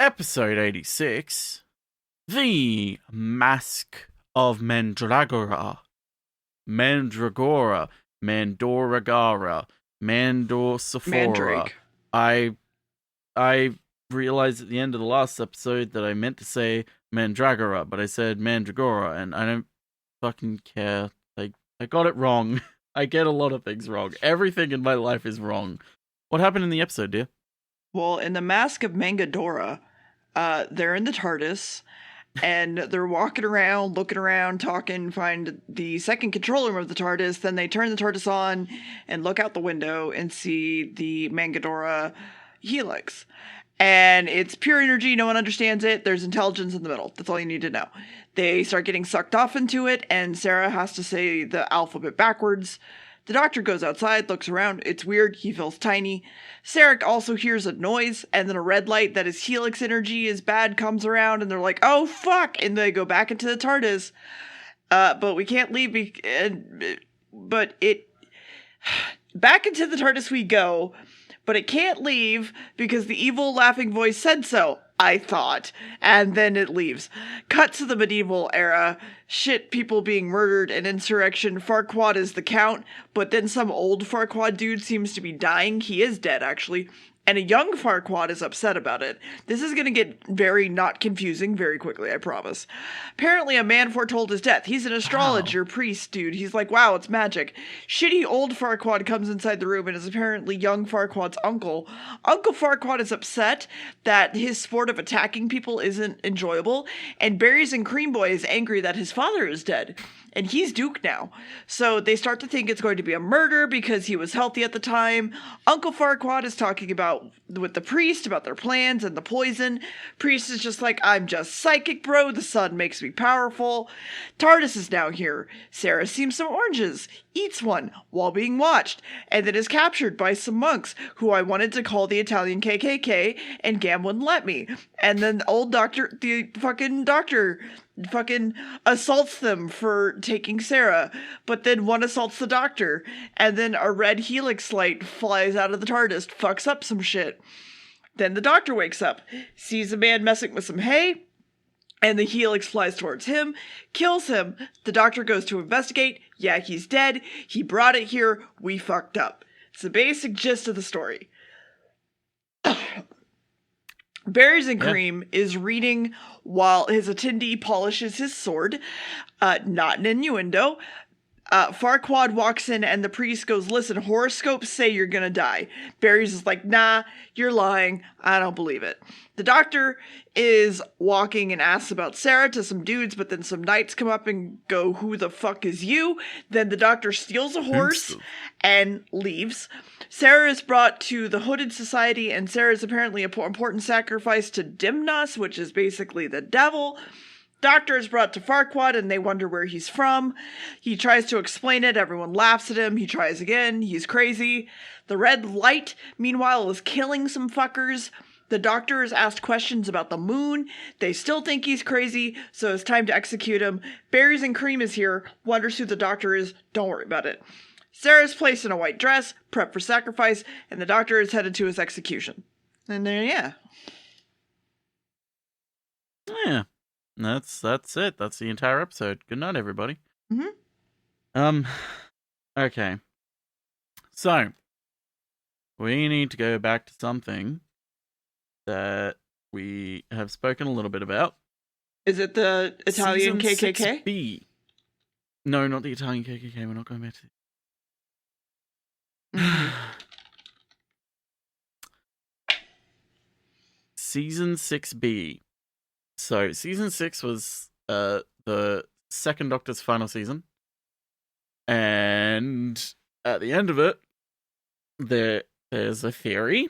Episode 86, The Masque of Mandragora. Mandragora, Mandoragara, Mandorsephora. Mandrake. I realized at the end of the last episode that I meant to say Mandragora, but I said Mandragora, and I don't fucking care. I got it wrong. I get a lot of things wrong. Everything in my life is wrong. What happened in the episode, dear? Well, in the Masque of Mandragora, they're in the TARDIS, and they're walking around, looking around, talking, find the second control room of the TARDIS, then they turn the TARDIS on and look out the window and see the Mandragora helix. And it's pure energy, no one understands it, there's intelligence in the middle. That's all you need to know. They start getting sucked off into it, and Sarah has to say the alphabet backwards. The doctor goes outside, looks around. It's weird. He feels tiny. Sarek also hears a noise, and then a red light that his helix energy is bad comes around, and they're like, oh, fuck! And they go back into the TARDIS. But we can't leave. Back into the TARDIS we go, but it can't leave because the evil laughing voice said so, I thought. And then it leaves. Cut to the medieval era. Shit, people being murdered, and insurrection. Farquaad is the count, but then some old Farquaad dude seems to be dying. He is dead, actually. And a young Farquaad is upset about it. This is going to get very not confusing very quickly, I promise. Apparently a man foretold his death. He's an astrologer priest dude. He's like, wow, it's magic. Shitty old Farquaad comes inside the room and is apparently young Farquaad's uncle. Uncle Farquaad is upset that his sport of attacking people isn't enjoyable, and Berries and Cream Boy is angry that his father is dead. And he's Duke now. So they start to think it's going to be a murder because he was healthy at the time. Uncle Farquaad is talking with the priest about their plans and the poison. Priest is just like, I'm just psychic, bro. The sun makes me powerful. TARDIS is now here. Sarah sees some oranges, eats one while being watched, and then is captured by some monks who I wanted to call the Italian KKK, and Gam wouldn't let me. And then the fucking doctor assaults them for taking Sarah, but then one assaults the doctor, and then a red helix light flies out of the TARDIS, fucks up some shit. Then the doctor wakes up, sees a man messing with some hay, and the helix flies towards him, kills him. The doctor goes to investigate. Yeah, he's dead. He brought it here. We fucked up. It's the basic gist of the story. Berries and Cream is reading while his attendee polishes his sword. Not an innuendo. Farquaad walks in and the priest goes, listen, horoscopes say you're gonna die. Berries is like, nah, you're lying. I don't believe it. The doctor is walking and asks about Sarah to some dudes, but then some knights come up and go, who the fuck is you? Then the doctor steals a horse and leaves. Sarah is brought to the Hooded Society, and Sarah is apparently an important sacrifice to Dimnos, which is basically the devil. Doctor is brought to Farquaad, and they wonder where he's from. He tries to explain it. Everyone laughs at him. He tries again. He's crazy. The red light, meanwhile, is killing some fuckers. The doctor is asked questions about the moon. They still think he's crazy, so it's time to execute him. Berries and Cream is here. Wonders who the doctor is. Don't worry about it. Sarah's placed in a white dress, prepped for sacrifice, and the doctor is headed to his execution. And there, yeah. Yeah. That's it. That's the entire episode. Good night, everybody. Mm-hmm. Okay. So, we need to go back to something that we have spoken a little bit about. Is it the Italian Season KKK? 6B. No, not the Italian KKK. We're not going back to it. Season 6B. So, Season 6 was the second Doctor's final season. And at the end of it, there's a theory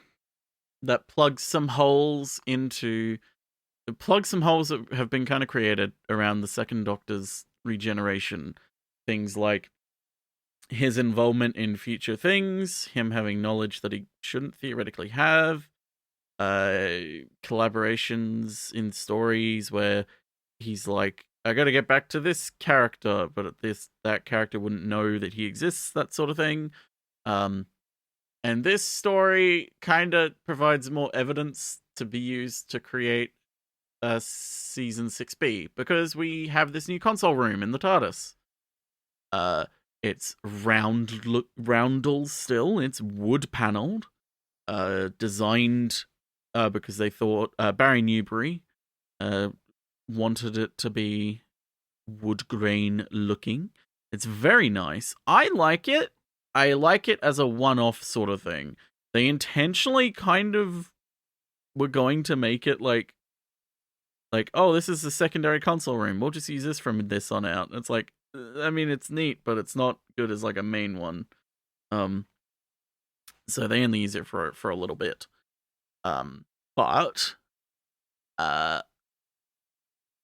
that plugs some holes that have been kind of created around the second Doctor's regeneration. Things like his involvement in future things, him having knowledge that he shouldn't theoretically have, collaborations in stories where he's like, I gotta get back to this character, but that character wouldn't know that he exists, that sort of thing. And this story kind of provides more evidence to be used to create season 6B, because we have this new console room in the TARDIS. It's roundel still. It's wood paneled, designed because they thought Barry Newbury wanted it to be woodgrain looking. It's very nice. I like it. I like it as a one-off sort of thing. They intentionally kind of were going to make it like, oh, this is the secondary console room. We'll just use this from this on out. It's like, I mean, it's neat, but it's not good as like a main one. So they only use it for a little bit. But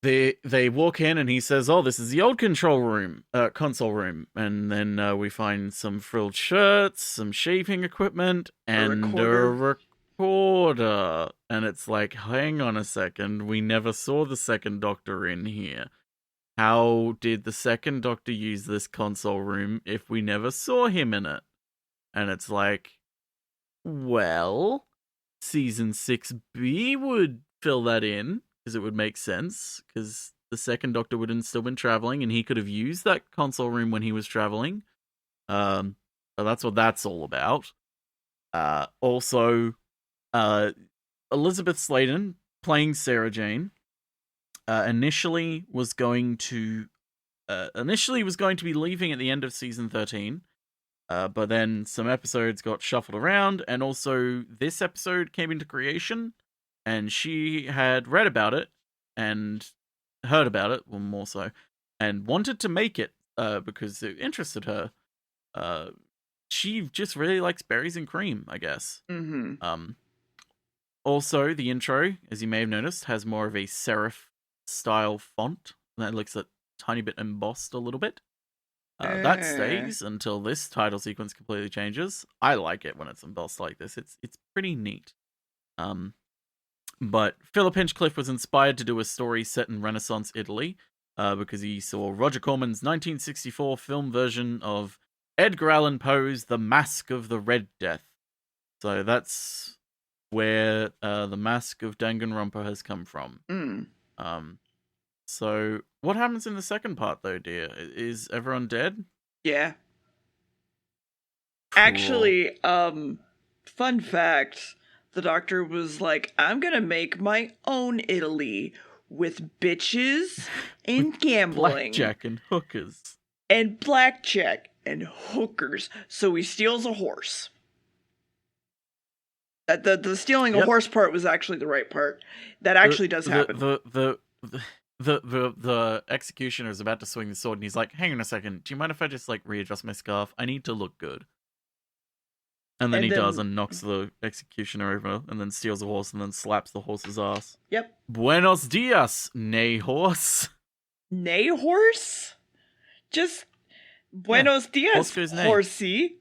they walk in and he says, "Oh, this is the old console room," and then we find some frilled shirts, some shaving equipment, and a recorder. And it's like, hang on a second, we never saw the second Doctor in here. How did the second Doctor use this console room if we never saw him in it? And it's like, well, season 6B would fill that in, because it would make sense, because the second Doctor would have still been traveling, and he could have used that console room when he was traveling. So that's what that's all about. Also, Elizabeth Sladen, playing Sarah Jane, initially was going to be leaving at the end of season 13, but then some episodes got shuffled around, and also this episode came into creation, and she had read about it and heard about it, well, more so, and wanted to make it because it interested her. She just really likes berries and cream, I guess. Mm-hmm. Also, the intro, as you may have noticed, has more of a serif style font that looks a tiny bit embossed a little bit. That stays until this title sequence completely changes. I like it when it's embossed like this. It's pretty neat. But Philip Hinchcliffe was inspired to do a story set in Renaissance Italy because he saw Roger Corman's 1964 film version of Edgar Allan Poe's The Masque of the Red Death. So that's where the Masque of Danganronpa has come from. So what happens in the second part, though, dear? Is everyone dead? Yeah. Cool. Actually, fun fact, the Doctor was like, I'm gonna make my own Italy with bitches and gambling. Blackjack and hookers. And blackjack and hookers. So he steals a horse. The stealing a horse part was actually the right part. That actually does happen. The executioner is about to swing the sword, and he's like, "Hang on a second. Do you mind if I just like readjust my scarf? I need to look good." And then he does, and knocks the executioner over, and then steals the horse, and then slaps the horse's ass. Yep. Buenos dias, nay horse. Nay horse? Just buenos dias, horsey.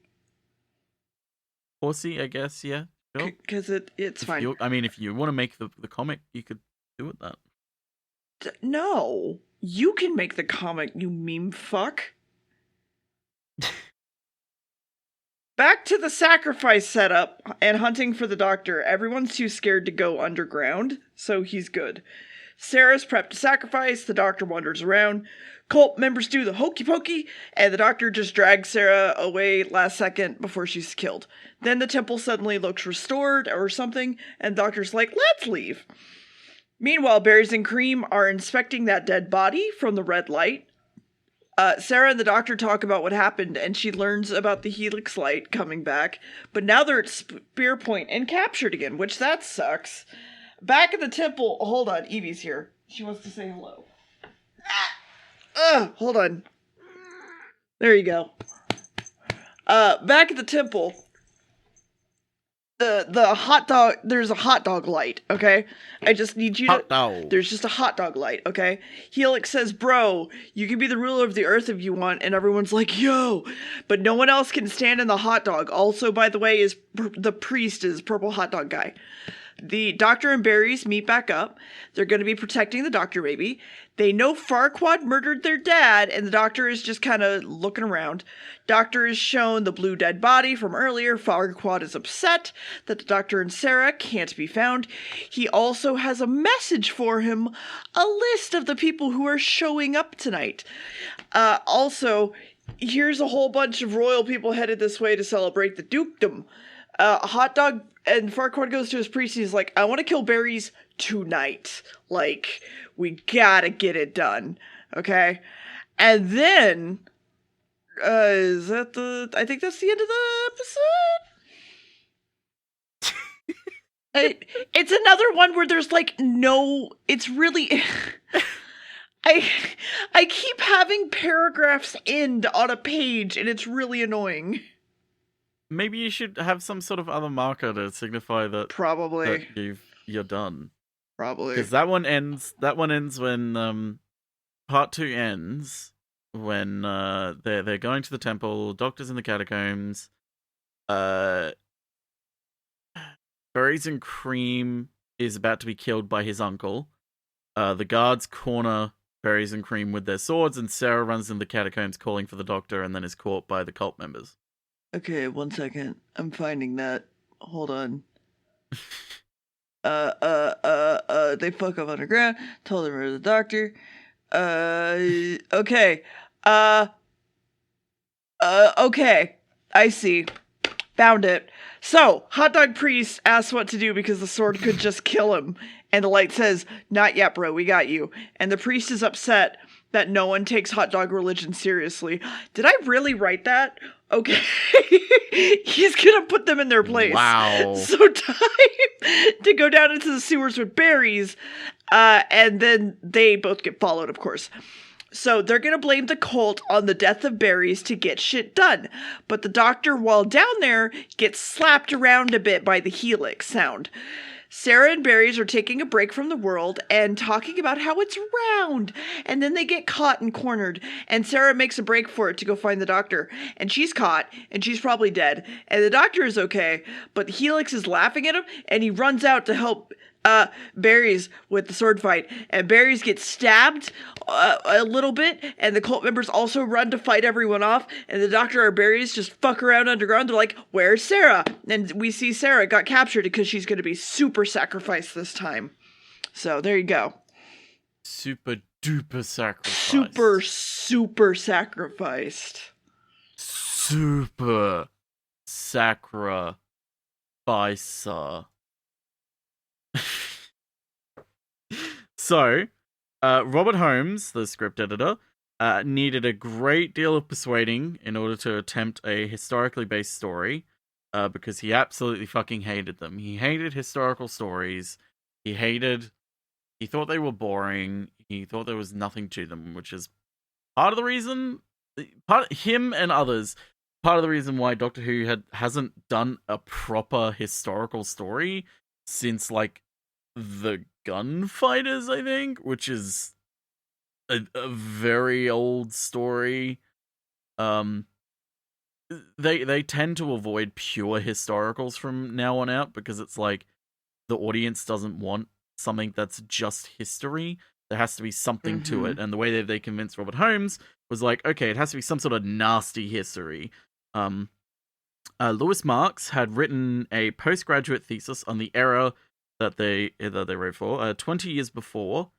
Horsey, I guess, yeah. Because it's fine. If you want to make the comic, you could do it that. No. You can make the comic, you meme fuck. Back to the sacrifice setup and hunting for the Doctor. Everyone's too scared to go underground, so he's good. Sarah's prepped to sacrifice, the Doctor wanders around. Cult members do the hokey pokey, and the Doctor just drags Sarah away last second before she's killed. Then the temple suddenly looks restored or something, and the Doctor's like, let's leave. Meanwhile, Berries and Cream are inspecting that dead body from the red light. Sarah and the Doctor talk about what happened, and she learns about the Helix light coming back. But now they're at Spear Point and captured again, which that sucks. Back at the temple, hold on, Evie's here. She wants to say hello. Hold on. There you go. Back at the temple, the hot dog, there's a hot dog light, okay? I just need you to... There's just a hot dog light, okay? Helix says, bro, you can be the ruler of the earth if you want, and everyone's like, yo! But no one else can stand in the hot dog. Also, by the way, the priest is purple hot dog guy. the Doctor and Barry's meet back up. They're going to be protecting the Doctor baby. They know Farquaad murdered their dad, and the Doctor is just kind of looking around. Doctor is shown the blue dead body from earlier. Farquaad is upset that the Doctor and Sarah can't be found. He also has a message for him, a list of the people who are showing up tonight. Also, here's a whole bunch of royal people headed this way to celebrate the dukedom. Hot Dog and Farquaad goes to his priest and he's like, I want to kill berries tonight. Like, we gotta get it done. Okay? And then, I think that's the end of the episode? It's another one where there's like it's really... I keep having paragraphs end on a page, and it's really annoying. Maybe you should have some sort of other marker to signify that Probably. that you're done. Probably. Because that one ends when part 2 ends when they're going to the temple, Doctor's in the catacombs, Berries and Cream is about to be killed by his uncle. The guards corner Berries and Cream with their swords, and Sarah runs in the catacombs calling for the Doctor and then is caught by the cult members. Okay, 1 second. I'm finding that. Hold on. They fuck up underground, told them to the Doctor. Okay. Okay. I see. Found it. So, Hot Dog Priest asks what to do because the sword could just kill him. And the light says, not yet, bro, we got you. And the priest is upset that no one takes hot dog religion seriously. Did I really write that? Okay. He's gonna put them in their place. Wow. So time to go down into the sewers with berries. And then they both get followed, of course. So they're going to blame the cult on the death of berries to get shit done. But the Doctor, while down there, gets slapped around a bit by the helix sound. Sarah and Berries are taking a break from the world and talking about how it's round. And then they get caught and cornered. And Sarah makes a break for it to go find the Doctor. And she's caught, and she's probably dead. And the Doctor is okay, but the helix is laughing at him, and he runs out to help Berries with the sword fight, and Berries gets stabbed a little bit, and the cult members also run to fight everyone off, and the Doctor or Berries just fuck around underground. They're like, where's Sarah? And we see Sarah got captured because she's going to be super sacrificed this time. So there you go. Super duper sacrifice. Super sacrificed. Super sacrificer. So, Robert Holmes, the script editor, needed a great deal of persuading in order to attempt a historically based story, because he absolutely fucking hated them. He hated historical stories. He thought they were boring. He thought there was nothing to them, which is part of the reason, part of the reason why Doctor Who hasn't done a proper historical story since, like, the Gunfighters, I think, which is a very old story. They tend to avoid pure historicals from now on out because it's like the audience doesn't want something that's just history. There has to be something to it, and the way that they convinced Robert Holmes was like, okay, it has to be some sort of nasty history. Lewis Marks had written a postgraduate thesis on the era that they wrote for 20 years before,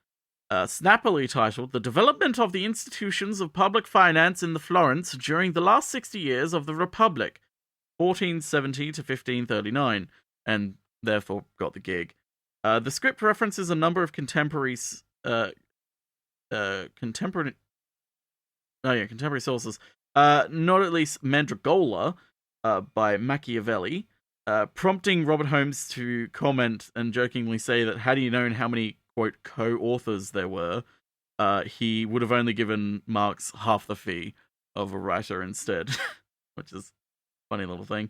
snappily titled "The Development of the Institutions of Public Finance in the Florence During the Last 60 Years of the Republic, 1470 to 1539," and therefore got the gig. The script references a number of contemporary sources, not at least Mandragora, by Machiavelli, prompting Robert Holmes to comment and jokingly say that had he known how many, quote, co-authors there were, he would have only given Marx half the fee of a writer instead, which is a funny little thing.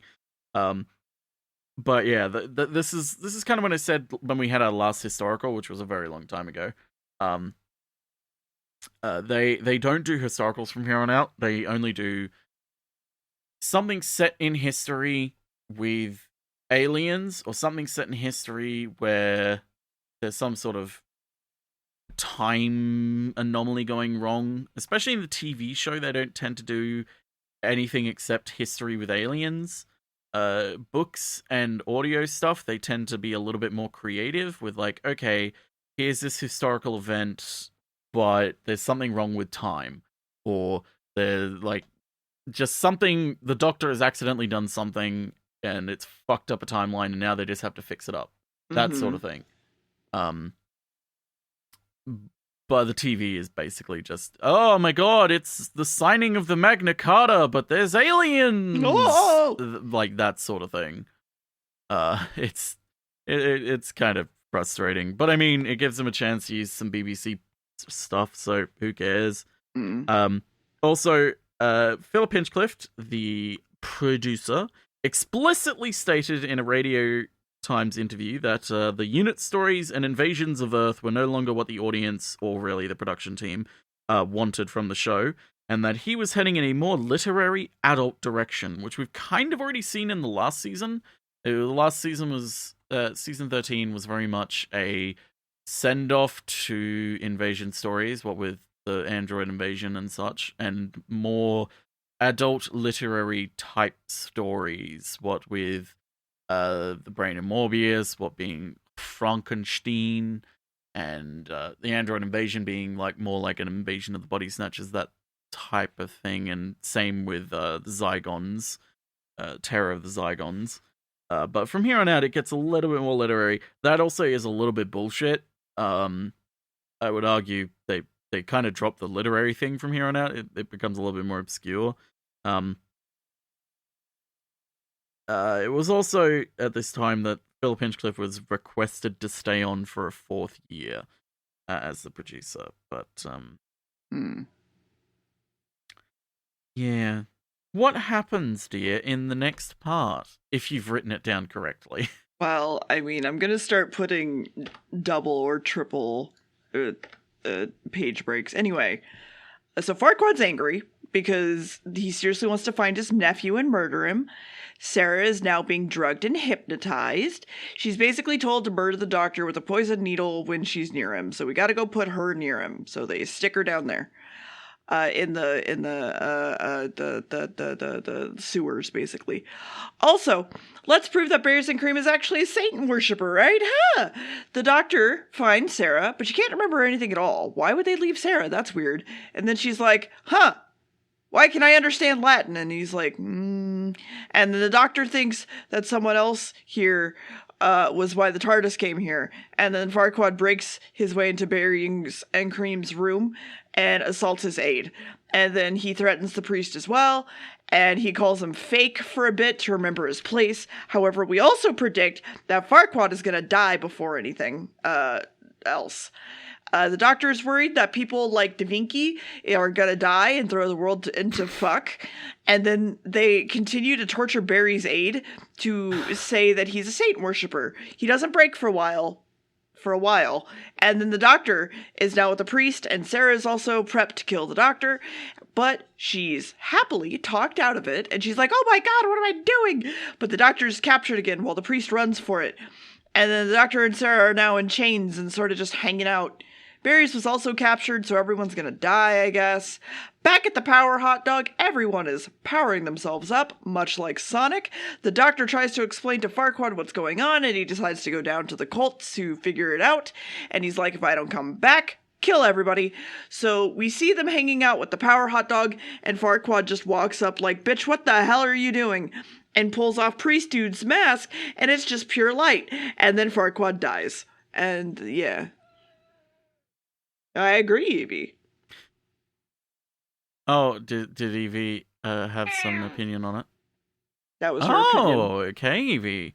But yeah, this is kind of when I said when we had our last historical, which was a very long time ago. They don't do historicals from here on out. They only do something set in history with aliens or something set in history where there's some sort of time anomaly going wrong. Especially in the TV show, they don't tend to do anything except history with aliens. Books and audio stuff, they tend to be a little bit more creative with like, okay, here's this historical event, but there's something wrong with time. Or there's like just something, the Doctor has accidentally done something and it's fucked up a timeline and now they just have to fix it up. That sort of thing. But the TV is basically just, oh my god, it's the signing of the Magna Carta, but there's aliens! Oh! Like that sort of thing. It's kind of frustrating. But I mean, it gives them a chance to use some BBC stuff, so who cares? Also, Philip Hinchcliffe, the producer, explicitly stated in a Radio Times interview that the unit stories and invasions of Earth were no longer what the audience, or really the production team, wanted from the show, and that he was heading in a more literary adult direction, which we've kind of already seen in the last season. The last season was, season 13 was very much a send-off to invasion stories, what with the android invasion and such, and more adult literary type stories, what with the Brain of Morbius, what being Frankenstein, and the android invasion being like more like an invasion of the body snatchers, that type of thing, and same with the Zygons, Terror of the Zygons. But from here on out, it gets a little bit more literary. That also is a little bit bullshit. I would argue they kind of drop the literary thing from here on out. It becomes a little bit more obscure. It was also at this time that Philip Hinchcliffe was requested to stay on for a 4th year as the producer. But, yeah. What happens, dear, in the next part, if you've written it down correctly? Well, I mean, I'm going to start putting double or triple page breaks. Anyway, so Farquaad's angry because he seriously wants to find his nephew and murder him. Sarah is now being drugged and hypnotized. She's basically told to murder the Doctor with a poison needle when she's near him. So we got to go put her near him. So they stick her down there, in the sewers, basically. Also, let's prove that Berries and Cream is actually a Satan worshiper, right? Huh? The Doctor finds Sarah, but she can't remember anything at all. Why would they leave Sarah? That's weird. And then she's like, huh? Why can I understand Latin? And he's like, And then the Doctor thinks that someone else here was why the TARDIS came here. And then Farquaad breaks his way into Berries and Cream's room and assaults his aide. And then he threatens the priest as well. And he calls him fake for a bit to remember his place. However, we also predict that Farquaad is going to die before anything else. The Doctor is worried that people like Da Vinci are gonna die and throw the world into fuck. And then they continue to torture Barry's aide to say that he's a Satan worshiper. He doesn't break for a while. And then the Doctor is now with the priest, and Sarah is also prepped to kill the Doctor. But she's happily talked out of it, and she's like, oh my god, what am I doing? But the Doctor is captured again while the priest runs for it. And then the Doctor and Sarah are now in chains and sort of just hanging out. Berries was also captured, so everyone's gonna die, I guess. Back at the Power Hot Dog, everyone is powering themselves up, much like Sonic. The Doctor tries to explain to Farquaad what's going on, and he decides to go down to the cults to figure it out. And he's like, if I don't come back, kill everybody. So we see them hanging out with the Power Hot Dog, and Farquaad just walks up like, bitch, what the hell are you doing? And pulls off Priest Dude's mask, and it's just pure light. And then Farquaad dies. And yeah. I agree, Evie. Oh, did Evie have some opinion on it? That was her opinion. Oh, okay, Evie.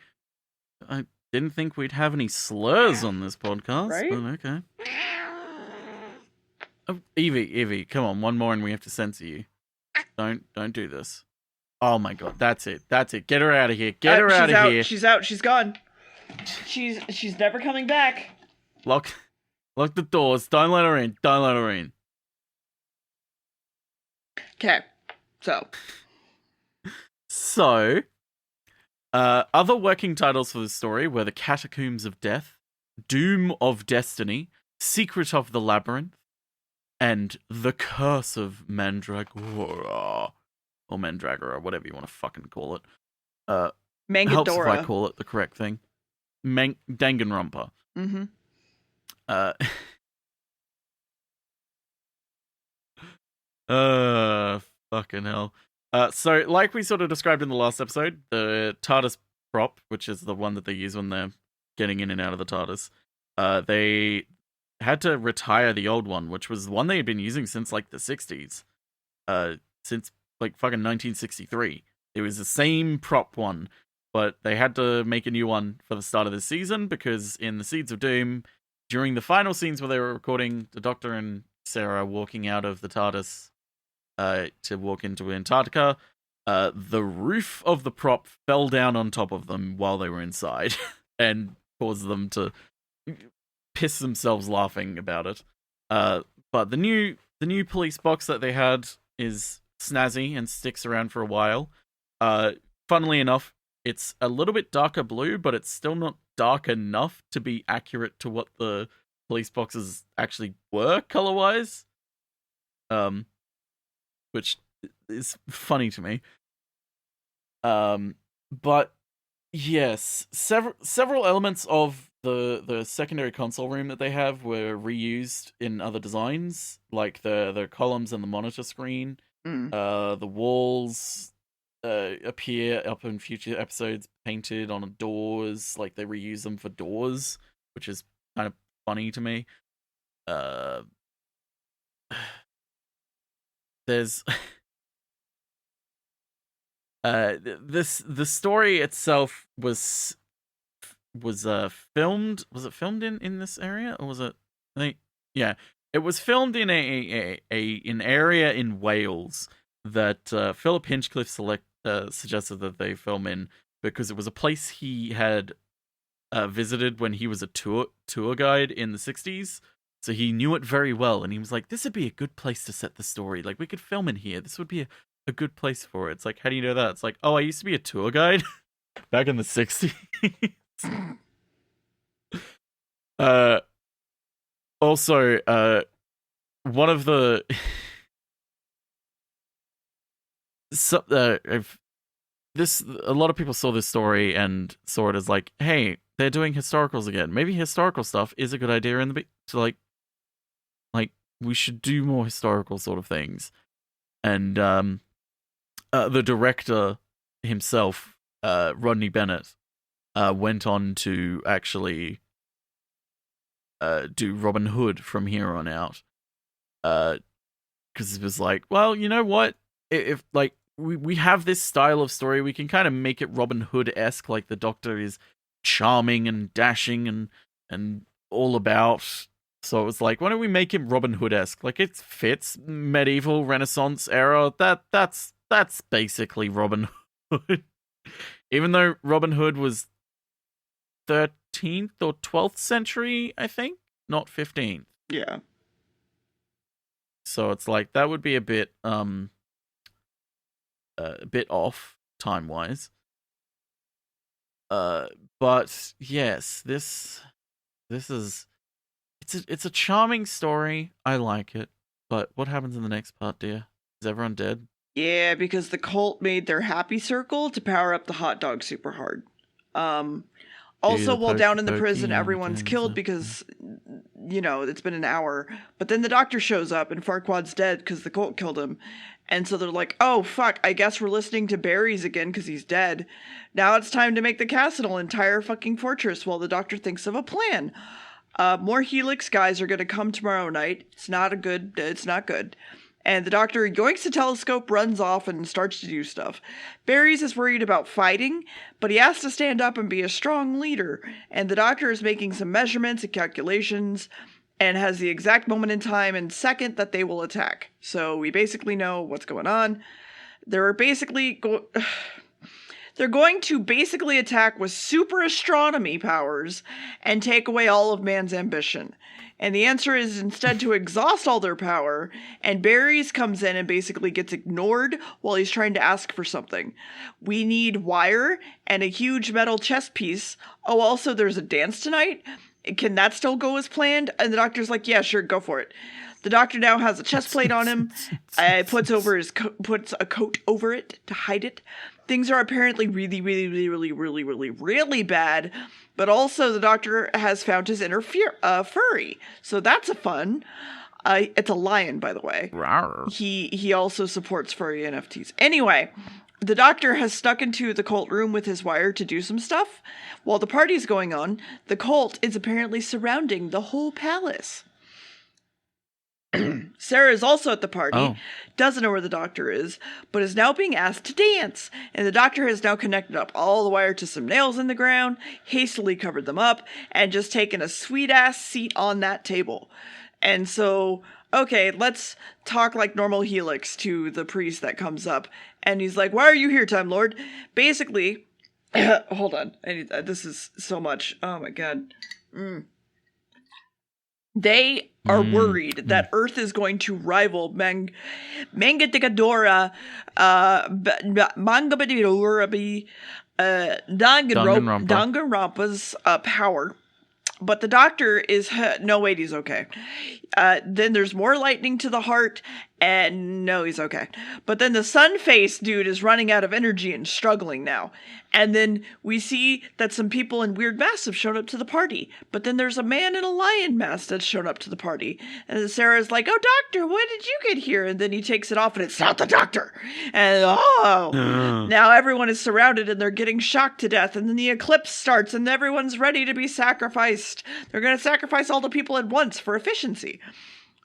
I didn't think we'd have any slurs on this podcast, right? But okay. Oh, Evie, come on, one more and we have to censor you. Don't do this. Oh my god, that's it. Get her out of here. Get her out of here. She's out. She's gone. She's never coming back. Lock the doors. Don't let her in. Okay. So, Other working titles for this story were The Catacombs of Death, Doom of Destiny, Secret of the Labyrinth, and The Curse of Mandragora. Or Mandragora, whatever you want to fucking call it. Helps if I Mangadora. call it the correct thing. Danganronpa. Mm-hmm. Fucking hell. So, like we sort of described in the last episode, the TARDIS prop, which is the one that they use when they're getting in and out of the TARDIS, they had to retire the old one, which was the one they had been using since like the 60s. Since like fucking 1963. It was the same prop one, but they had to make a new one for the start of the season because in the Seeds of Doom, during the final scenes where they were recording the Doctor and Sarah walking out of the TARDIS to walk into Antarctica, the roof of the prop fell down on top of them while they were inside and caused them to piss themselves laughing about it. But the new police box that they had is snazzy and sticks around for a while. Funnily enough, it's a little bit darker blue, but it's still not dark enough to be accurate to what the police boxes actually were color-wise. Which is funny to me. But yes, several elements of the secondary console room that they have were reused in other designs, like the columns and the monitor screen. The walls appear up in future episodes painted on doors, like they reuse them for doors, which is kind of funny to me. There's the story itself was filmed. Was it filmed in this area, or was it? I think yeah, it was filmed in an area in Wales that Philip Hinchcliffe suggested that they film in because it was a place he had visited when he was a tour guide in the 60s. So he knew it very well, and he was like, this would be a good place to set the story. Like, we could film in here. This would be a good place for it. It's like, how do you know that? It's like, oh, I used to be a tour guide back in the 60s. Also, one of the... a lot of people saw this story and saw it as like, hey, they're doing historicals again. Maybe historical stuff is a good idea in the to like we should do more historical sort of things. And the director himself, Rodney Bennett, went on to actually do Robin Hood from here on out. Because it was like, well, you know what? If like we have this style of story, we can kind of make it Robin Hood-esque, like the Doctor is charming and dashing and all about. So it was like, why don't we make him Robin Hood-esque? Like, it fits medieval Renaissance era. That's basically Robin Hood. Even though Robin Hood was 13th or 12th century, I think, not 15th. Yeah. So it's like that would be a bit off time-wise. But yes, this is it's a charming story. I like it. But what happens in the next part, dear? Is everyone dead? Yeah, because the cult made their happy circle to power up the hot dog super hard. Also, while down in the prison, everyone's killed because, you know, it's been an hour. But then the Doctor shows up and Farquaad's dead because the cult killed him. And so they're like, oh, fuck, I guess we're listening to Barry's again because he's dead. Now it's time to make the castle an entire fucking fortress while the Doctor thinks of a plan. More Helix guys are going to come tomorrow night. It's not good. And the Doctor yoinks the telescope, runs off, and starts to do stuff. Barry's is worried about fighting, but he has to stand up and be a strong leader. And the Doctor is making some measurements and calculations and has the exact moment in time and second that they will attack. So we basically know what's going on. They're basically They're going to basically attack with super astronomy powers and take away all of man's ambition. And the answer is instead to exhaust all their power, and Barry's comes in and basically gets ignored while he's trying to ask for something. We need wire and a huge metal chess piece. Oh, also, there's a dance tonight. Can that still go as planned? And the doctor's like, yeah, sure, go for it. The doctor now has a chest plate on him, puts a coat over it to hide it. Things are apparently really, really, really, really, really, really, really bad. But also the doctor has found his inner furry. So that's a fun. It's a lion, by the way. Rawr. He also supports furry NFTs. Anyway, the doctor has snuck into the cult room with his wire to do some stuff. While the party's going on, the cult is apparently surrounding the whole palace. Sarah is also at the party, doesn't know where the doctor is, but is now being asked to dance. And the doctor has now connected up all the wire to some nails in the ground, hastily covered them up, and just taken a sweet-ass seat on that table. And so, okay, let's talk like normal Helix to the priest that comes up. And he's like, why are you here, Time Lord? Basically, hold on, this is so much. Oh my god. They are worried that Earth is going to rival Mandragora, Danganronpa's power. But the doctor is, no, wait, he's okay. Then there's more lightning to the heart, and no, he's okay. But then the sun-faced dude is running out of energy and struggling now. And then we see that some people in weird masks have shown up to the party. But then there's a man in a lion mask that's shown up to the party. And then Sarah's like, oh, doctor, when did you get here? And then he takes it off, and it's not the doctor. And now everyone is surrounded, and they're getting shocked to death. And then the eclipse starts, and everyone's ready to be sacrificed. They're going to sacrifice all the people at once for efficiency.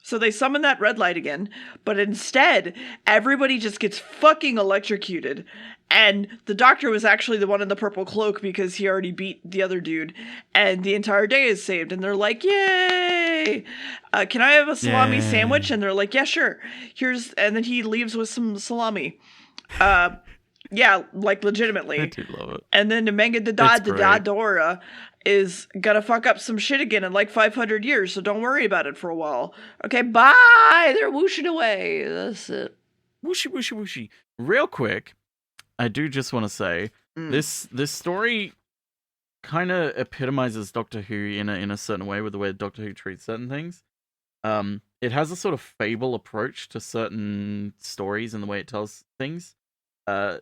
So they summon that red light again, but instead, everybody just gets fucking electrocuted. And the doctor was actually the one in the purple cloak because he already beat the other dude. And the entire day is saved. And they're like, yay! Can I have a salami sandwich? And they're like, yeah, sure. And then he leaves with some salami. Yeah, like legitimately. I do love it. And then the Mandragora is gonna fuck up some shit again in like 500 years, so don't worry about it for a while. Okay, bye! They're whooshing away. That's it. Whooshy, whooshy, whooshy. Real quick, I do just want to say, this story kind of epitomizes Doctor Who in a certain way with the way Doctor Who treats certain things. It has a sort of fable approach to certain stories and the way it tells things. The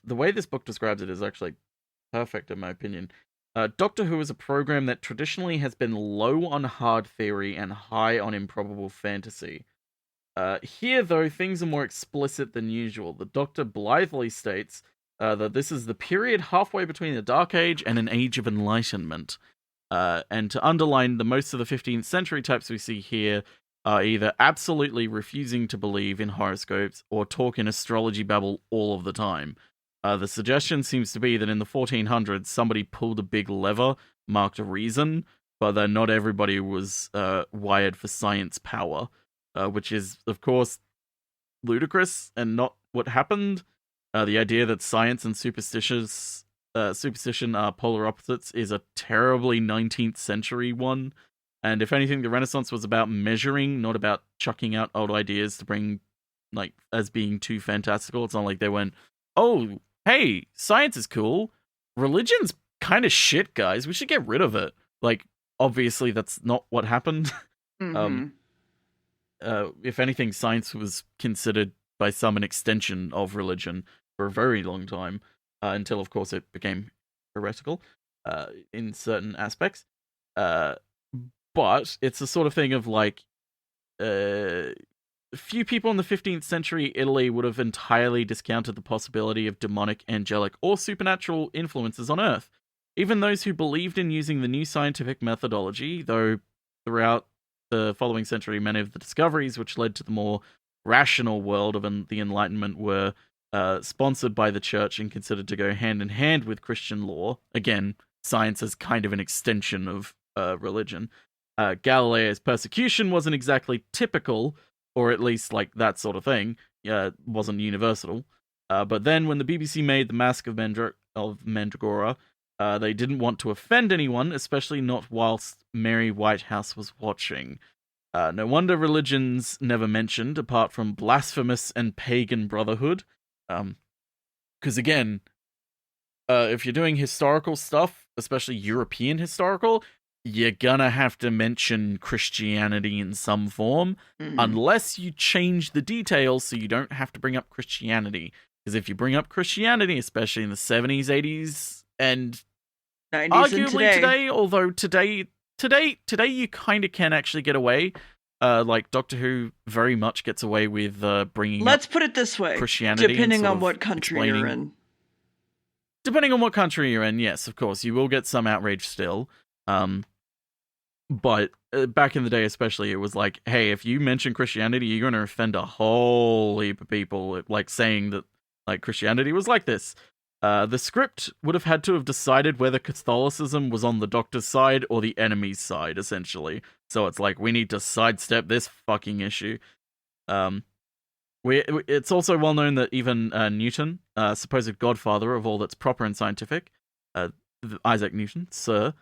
way this book describes it is actually perfect in my opinion. Doctor Who is a program that traditionally has been low on hard theory and high on improbable fantasy. Here, though, things are more explicit than usual. The Doctor blithely states that this is the period halfway between the Dark Age and an Age of Enlightenment. And to underline, the most of the 15th century types we see here are either absolutely refusing to believe in horoscopes or talk in astrology babble all of the time. The suggestion seems to be that in the 1400s, somebody pulled a big lever marked reason, but that not everybody was wired for science power, which is, of course, ludicrous and not what happened. The idea that science and superstition are polar opposites is a terribly 19th century one. And if anything, the Renaissance was about measuring, not about chucking out old ideas to bring, like, as being too fantastical. It's not like they went, oh, hey, science is cool. Religion's kind of shit, guys. We should get rid of it. Like, obviously, that's not what happened. If anything, science was considered by some an extension of religion for a very long time, until, of course, it became heretical in certain aspects. But it's the sort of thing of, like, few people in the 15th century Italy would have entirely discounted the possibility of demonic, angelic, or supernatural influences on Earth. Even those who believed in using the new scientific methodology, though throughout the following century, many of the discoveries which led to the more rational world of the Enlightenment were sponsored by the church and considered to go hand in hand with Christian law. Again, science is kind of an extension of religion. Galileo's persecution wasn't exactly typical, or at least like that sort of thing. Wasn't universal. But then when the BBC made the Masque of of Mandragora. They didn't want to offend anyone, especially not whilst Mary Whitehouse was watching. No wonder religion's never mentioned, apart from blasphemous and pagan brotherhood. Because again, if you're doing historical stuff, especially European historical, you're gonna have to mention Christianity in some form, unless you change the details so you don't have to bring up Christianity. Because if you bring up Christianity, especially in the 70s, 80s, and 90s arguably and today, although today you kind of can actually get away. Like Doctor Who very much gets away with bringing. Let's put it this way: Christianity, depending on what country you're in. Depending on what country you're in, yes, of course, you will get some outrage still. But back in the day, especially, it was like, hey, if you mention Christianity, you're going to offend a whole heap of people, like saying that like Christianity was like this. The script would have had to have decided whether Catholicism was on the Doctor's side or the enemy's side, essentially. So it's like, we need to sidestep this fucking issue. It's also well known that even Newton, supposed godfather of all that's proper and scientific, Isaac Newton, sir,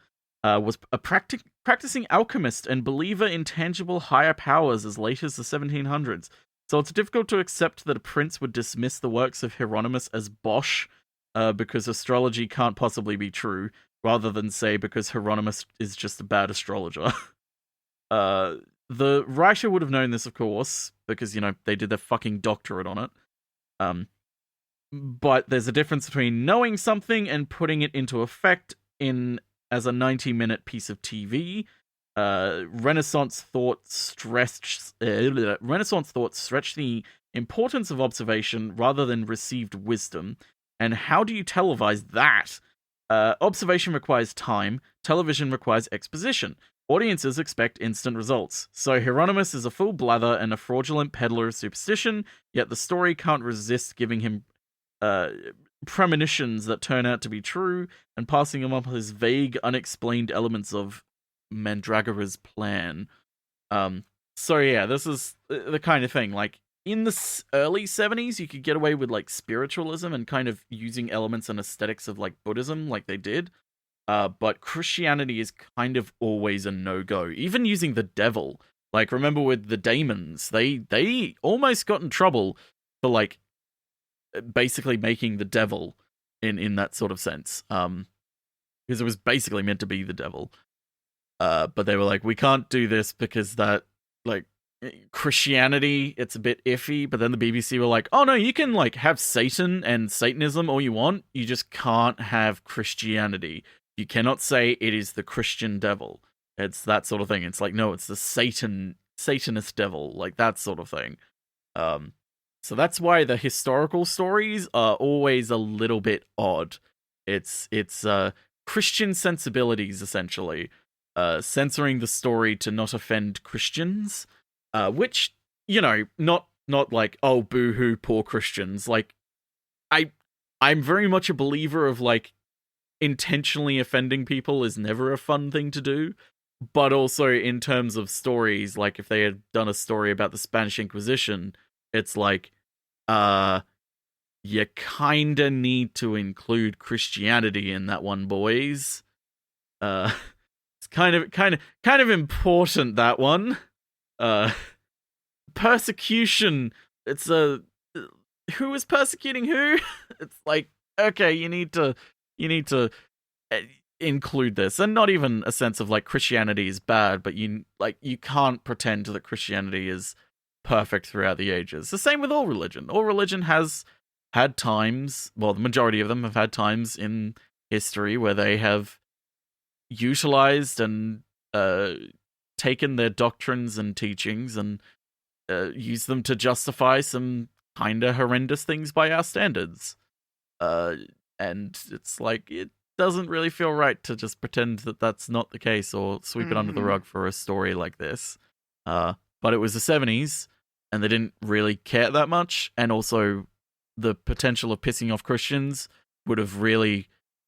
was a practicing alchemist and believer in tangible higher powers as late as the 1700s. So it's difficult to accept that a prince would dismiss the works of Hieronymus as bosh, because astrology can't possibly be true, rather than say because Hieronymus is just a bad astrologer. The writer would have known this, of course, because, they did their fucking doctorate on it. But there's a difference between knowing something and putting it into effect as a 90-minute piece of TV. Renaissance thought stretched the importance of observation rather than received wisdom. And how do you televise that? Observation requires time. Television requires exposition. Audiences expect instant results. So Hieronymus is a full blather and a fraudulent peddler of superstition, yet the story can't resist giving him premonitions that turn out to be true and passing him up as vague, unexplained elements of Mandragora's plan. So yeah, this is the kind of thing, like, in the early 70s, you could get away with, like, spiritualism and kind of using elements and aesthetics of, like, Buddhism, like they did. But Christianity is kind of always a no-go. Even using the devil. Like, remember with the Daemons, they almost got in trouble for, like, basically making the devil in that sort of sense. Because it was basically meant to be the devil. But they were like, we can't do this because that, like, Christianity, it's a bit iffy. But then the BBC were like, oh no, you can, like, have Satan and Satanism all you want. You just can't have Christianity. You cannot say it is the Christian devil. It's that sort of thing. It's like, no, it's the Satanist devil, like that sort of thing. So that's why the historical stories are always a little bit odd. It's Christian sensibilities, essentially. Censoring the story to not offend Christians. Which, not like, oh, boo-hoo, poor Christians. Like, I'm very much a believer of, like, intentionally offending people is never a fun thing to do, but also in terms of stories, like if they had done a story about the Spanish Inquisition, it's like, you kinda need to include Christianity in that one, boys. It's kind of important, that one. Persecution. It's who is persecuting who? It's like, okay, you need to include this, and not even a sense of like Christianity is bad, but you can't pretend that Christianity is perfect throughout the ages. The same with all religion. All religion has had times, well, the majority of them have had times in history where they have utilized and taken their doctrines and teachings and used them to justify some kind of horrendous things by our standards. And it's like, it doesn't really feel right to just pretend that that's not the case or sweep it under the rug for a story like this. But it was the 70s, and they didn't really care that much, and also the potential of pissing off Christians would have really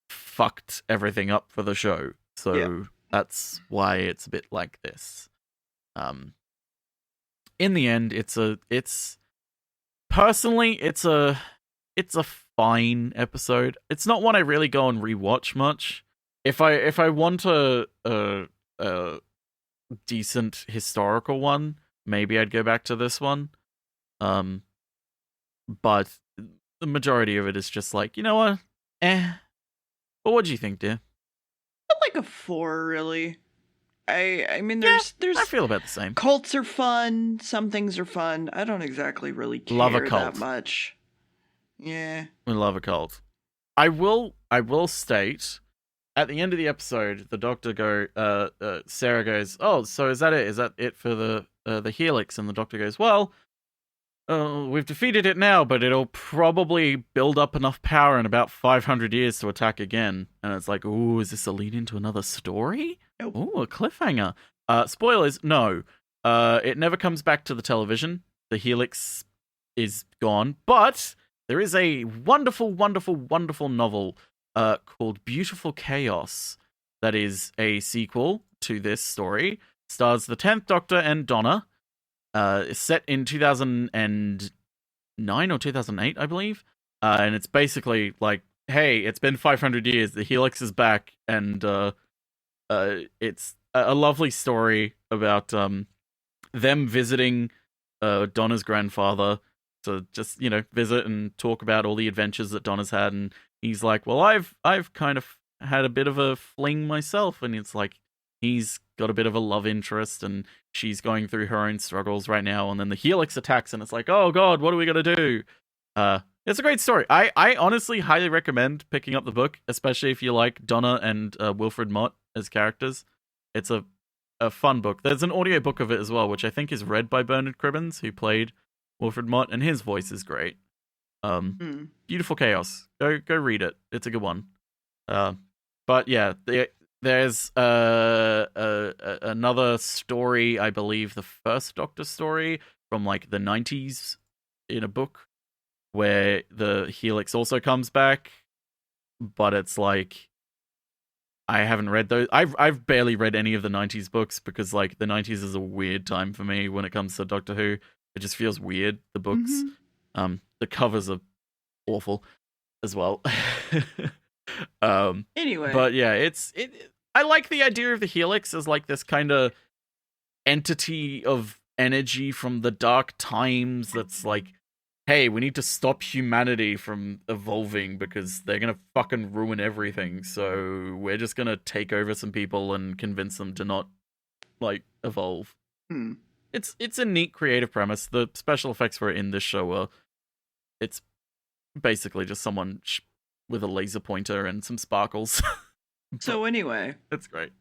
fucked everything up for the show. So that's why it's a bit like this. In the end, it's a fine episode. It's not one I really go and rewatch much. If I want a decent historical one, maybe I'd go back to this one. But the majority of it is just like, you know what? But what do you think, dear? Like a 4, really. I mean, there's I feel about the same. Cults are fun. Some things are fun. I don't exactly really care Love a cult. that much. Yeah. We love a cult. I will state, at the end of the episode, the doctor Sarah goes, "Oh, so is that it? Is that it for the Helix?" And the doctor goes, "Well, we've defeated it now, but it'll probably build up enough power in about 500 years to attack again." And it's like, ooh, is this a lead into another story? Nope. Ooh, a cliffhanger. Spoilers, no. It never comes back to the television. The Helix is gone. But there is a wonderful, wonderful, wonderful novel called Beautiful Chaos that is a sequel to this story. Stars the 10th Doctor and Donna. It's set in 2009 or 2008, I believe. And it's basically like, hey, it's been 500 years. The Helix is back. And it's a lovely story about them visiting Donna's grandfather to just, visit and talk about all the adventures that Donna's had. And he's like, well, I've kind of had a bit of a fling myself. And it's like, he's got a bit of a love interest and she's going through her own struggles right now. And then the Helix attacks and it's like, oh God, what are we going to do? It's a great story. I honestly highly recommend picking up the book, especially if you like Donna and Wilfred Mott as characters. It's a fun book. There's an audiobook of it as well, which I think is read by Bernard Cribbins, who played Wilfred Mott, and his voice is great. Beautiful Chaos. Go read it. It's a good one. But yeah, there's another story, I believe, the first Doctor story from like the 90s in a book where the Helix also comes back, but it's like, I haven't read those. I've barely read any of the 90s books because like the 90s is a weird time for me when it comes to Doctor Who. It just feels weird, the books. Mm-hmm. The covers are awful as well. Anyway. But yeah, I like the idea of the Helix as like this kind of entity of energy from the dark times that's like, hey, we need to stop humanity from evolving because they're gonna fucking ruin everything. So we're just gonna take over some people and convince them to not like evolve. It's a neat creative premise. The special effects for it in this show are, it's basically just someone with a laser pointer and some sparkles. So anyway, it's great.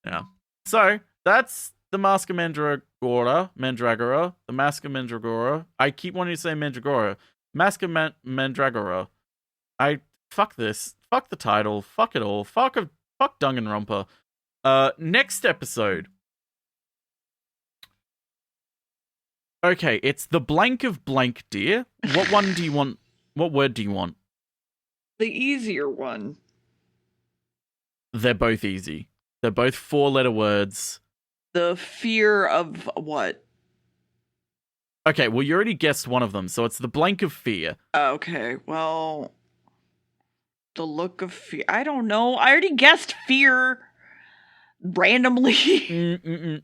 Yeah. So that's the Masque of Mandragora, the Masque of Mandragora. I keep wanting to say Mandragora. Masque of Mandragora. Fuck this. Fuck the title. Fuck it all. Fuck Danganronpa. Next episode. Okay, it's the blank of blank, dear. What one do you want? What word do you want? The easier one. They're both easy. They're both 4-letter words. The fear of what? Okay, well, you already guessed one of them, so it's the blank of fear. Okay, well, the look of fear. I don't know. I already guessed fear randomly.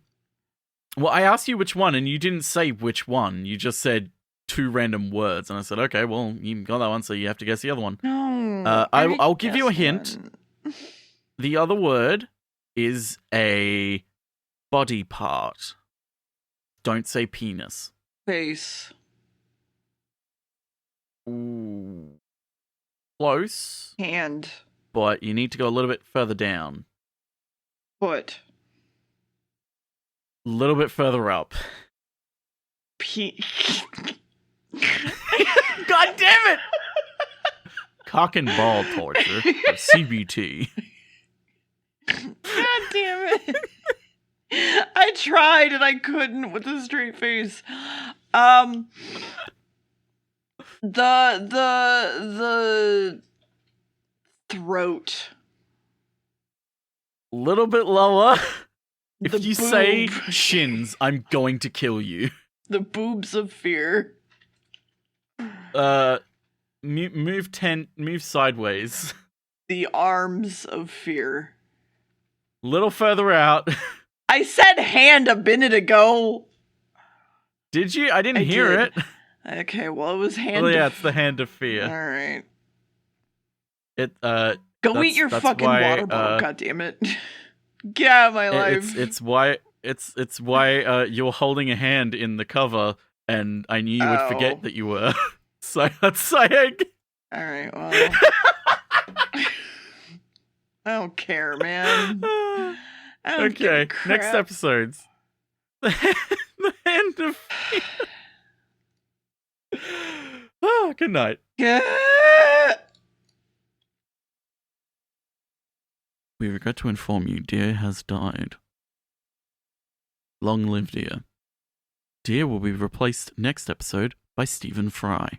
Well, I asked you which one, and you didn't say which one. You just said 2 random words, and I said, okay, well, you got that one, so you have to guess the other one. No. I'll give you a hint. The other word is a body part. Don't say penis. Face. Ooh. Close. Hand. But you need to go a little bit further down. Foot. A little bit further up. God damn it! Cock and ball torture. CBT. God damn it. I tried and I couldn't with a straight face. The throat. Little bit lower. If The you boob. say shins, I'm going to kill you. The boobs of fear. move sideways. The arms of fear. Little further out. I said hand a minute ago. Did you? I didn't hear it. Okay, well, it was hand. Oh yeah, it's the hand of fear. All right. Go eat your fucking water bottle, goddammit. Get out of my life. It's why you're holding a hand in the cover, and I knew you would forget that you were. So that's saying. All right, well. I don't care, man. I don't give a crap. Next episodes. The hand of fear. Oh, good night. We regret to inform you, Deer has died. Long live Deer. Deer will be replaced next episode by Stephen Fry.